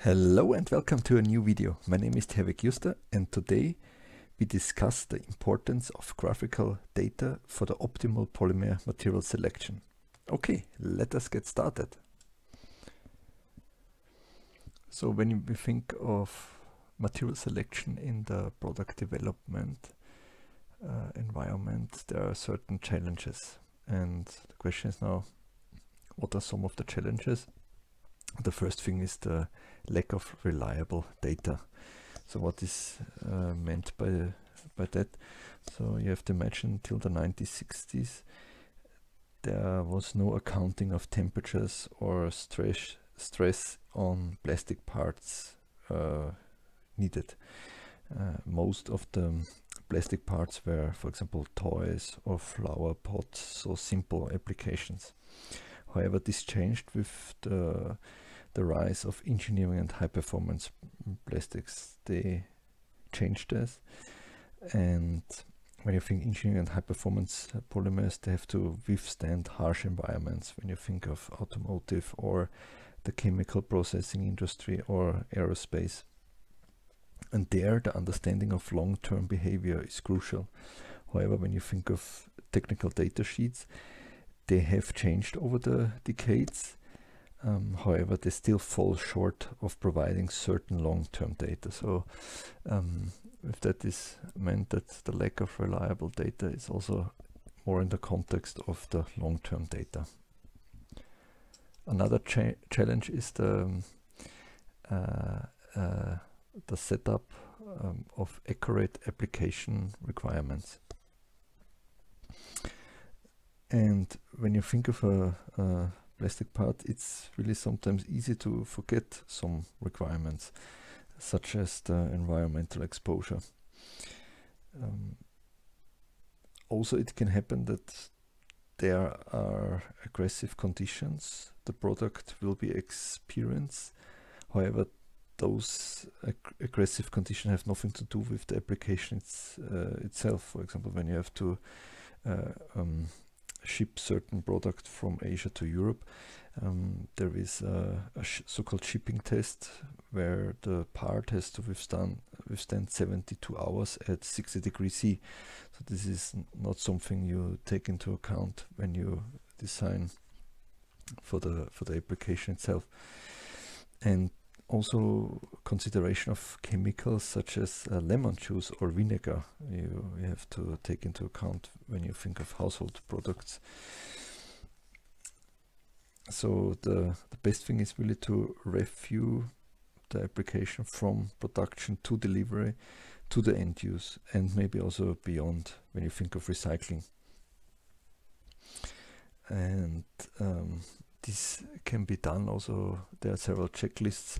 Hello and welcome to a new video. My name is Herwig Juster and today we discuss the importance of graphical data for the optimal polymer material selection. Okay, let us get started. So when we think of material selection in the product development environment, there are certain challenges. And the question is now, what are some of the challenges? The first thing is the lack of reliable data. So what is meant by that? So you have to imagine till the 1960s there was no accounting of temperatures or stress on plastic parts needed. Most of the plastic parts were, for example, toys or flower pots, so simple applications. However, this changed with the rise of engineering and high-performance plastics. They changed this, and when you think engineering and high-performance polymers, they have to withstand harsh environments. When you think of automotive or the chemical processing industry or aerospace, and there the understanding of long-term behavior is crucial. However, when you think of technical data sheets, they have changed over the decades. However, they still fall short of providing certain long-term data. So if that is meant that the lack of reliable data is also more in the context of the long-term data. Another challenge is the setup of accurate application requirements. And when you think of a plastic part, it's really sometimes easy to forget some requirements, such as the environmental exposure. Also, it can happen that there are aggressive conditions the product will be experienced. However, those aggressive conditions have nothing to do with the application itself. For example, when you have to ship certain product from Asia to Europe, there is a so-called shipping test where the part has to withstand 72 hours at 60 degrees C. So this is not something you take into account when you design for the application itself. And also consideration of chemicals such as lemon juice or vinegar you have to take into account when you think of household products. So the best thing is really to review the application from production to delivery to the end use, and maybe also beyond when you think of recycling. And this can be done also. There are several checklists.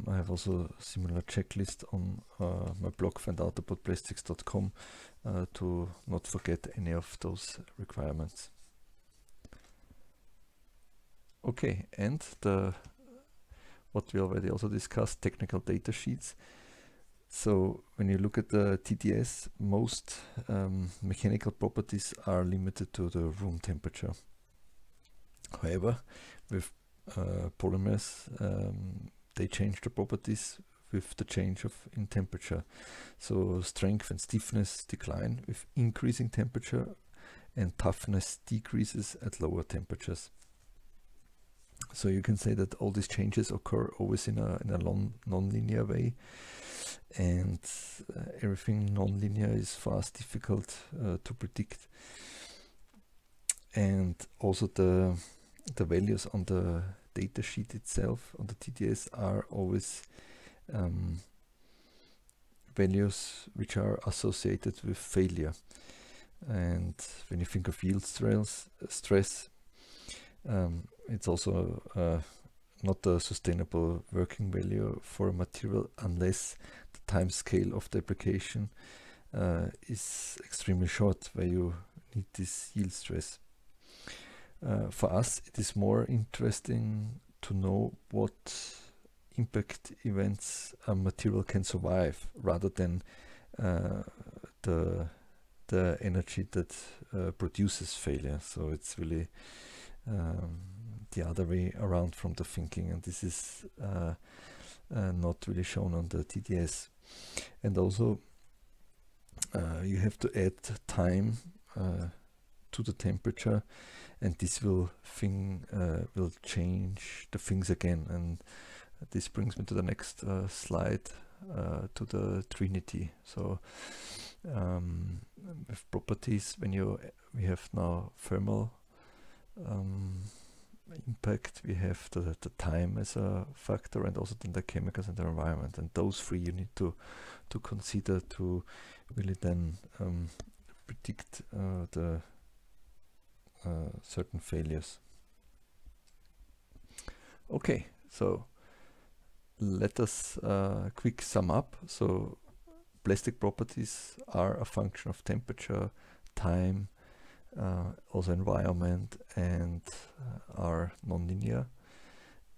I have also a similar checklist on my blog findoutaboutplastics.com to not forget any of those requirements. Okay, and what we already also discussed, technical data sheets. So when you look at the TDS, most mechanical properties are limited to the room temperature. However, with polymers, they change the properties with the change in temperature. So strength and stiffness decline with increasing temperature, and toughness decreases at lower temperatures. So you can say that all these changes occur always in a non-linear way, and everything non-linear is for us difficult to predict. And also the values on the data sheet itself, on the TDS, are always values which are associated with failure. And when you think of yield stress, it's also not a sustainable working value for a material unless the time scale of the application is extremely short, where you need this yield stress. For us, it is more interesting to know what impact events a material can survive, rather than the energy that produces failure. So it's really the other way around from the thinking, and this is not really shown on the TDS. And also you have to add time to the temperature, and this will change the things again. And this brings me to the next slide, to the Trinity. So with properties, when we have now thermal impact, we have the time as a factor, and also then the chemicals and the environment, and those three you need to consider to really then predict the certain failures. Okay, so let us quick sum up. So plastic properties are a function of temperature, time, also environment, and are nonlinear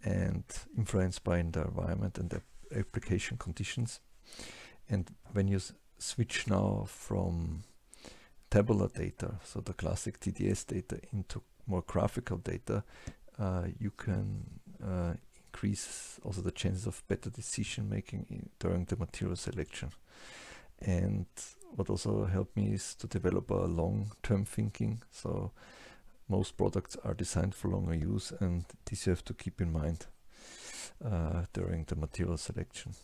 and influenced by the environment and the application conditions. And when you switch now from tabular data, so the classic TDS data, into more graphical data, you can increase also the chances of better decision making during the material selection. And what also helped me is to develop a long-term thinking. So most products are designed for longer use, and this you have to keep in mind during the material selection.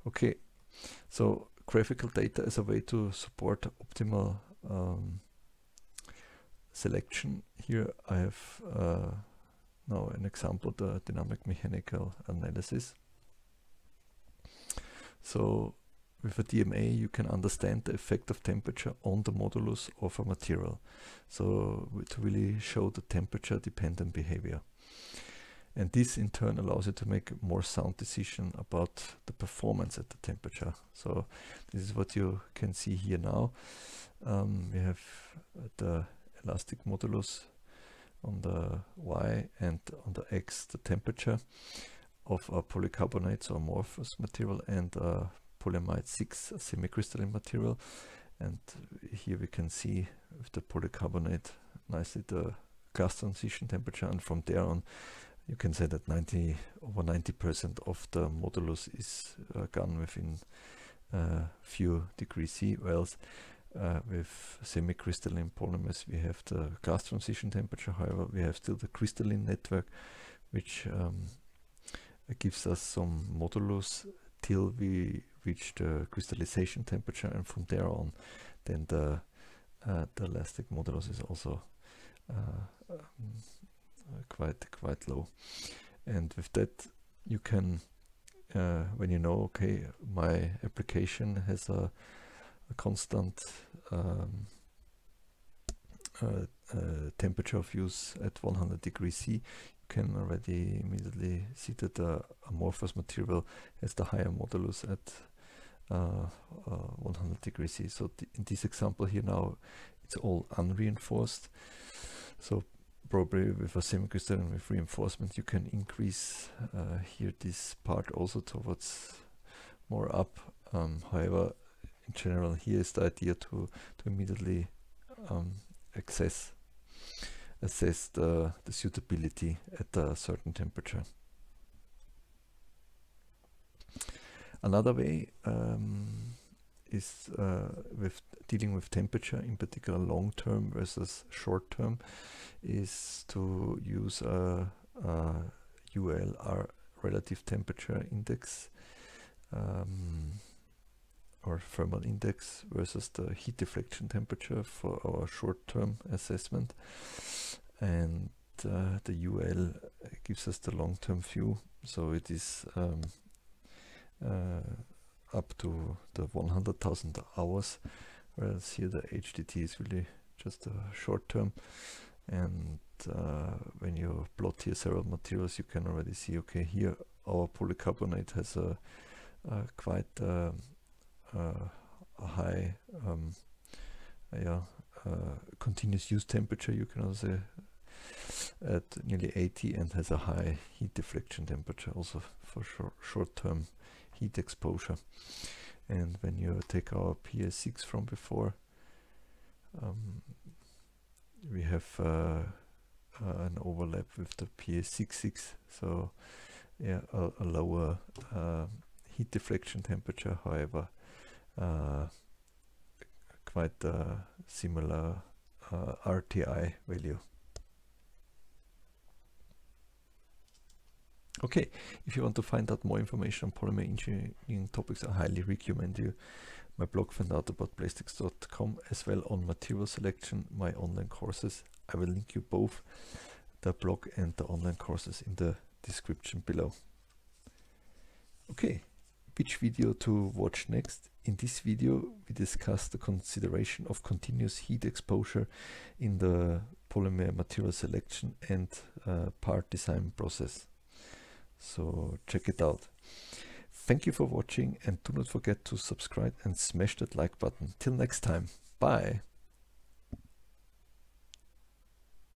Okay, so graphical data is a way to support optimal selection. Here I have now an example of the dynamic mechanical analysis. So with a DMA you can understand the effect of temperature on the modulus of a material, so to really show the temperature dependent behavior. And this in turn allows you to make a more sound decision about the performance at the temperature. So this is what you can see here now. We have the elastic modulus on the Y, and on the X the temperature of a polycarbonate, so amorphous material, and a polyamide 6 semi-crystalline material. And here we can see with the polycarbonate nicely the glass transition temperature, and from there on you can say that over 90% of the modulus is gone within a few degrees C, whereas with semi-crystalline polymers we have the glass transition temperature. However, we have still the crystalline network, which gives us some modulus till we reach the crystallization temperature, and from there on then the elastic modulus is also quite low. And with that you can, when you know, okay, my application has a constant temperature of use at 100 degrees C, you can already immediately see that the amorphous material has the higher modulus at 100 degrees C. So in this example here now it's all unreinforced, so probably with a semi-crystalline with reinforcement you can increase here this part also towards more up. However, in general here is the idea to immediately assess the suitability at a certain temperature. Another way is with dealing with temperature, in particular long term versus short term, is to use a UL, relative temperature index, or thermal index, versus the heat deflection temperature for our short-term assessment. And the UL gives us the long-term view, so it is up to the 100,000 hours, whereas here the HDT is really just a short-term. And when you plot here several materials, you can already see, okay, here our polycarbonate has a quite a high continuous use temperature, you can also at nearly 80, and has a high heat deflection temperature also for short-term heat exposure. And when you take our PS6 from before, we have an overlap with the PS66, so a lower heat deflection temperature, however quite a similar RTI value. Okay, if you want to find out more information on polymer engineering topics, I highly recommend you my blog findoutaboutplastics.com, as well on material selection, my online courses. I will link you both the blog and the online courses in the description below. Okay, which video to watch next? In this video we discuss the consideration of continuous heat exposure in the polymer material selection and part design process. So check it out. Thank you for watching, and do not forget to subscribe and smash that like button. Till next time, bye.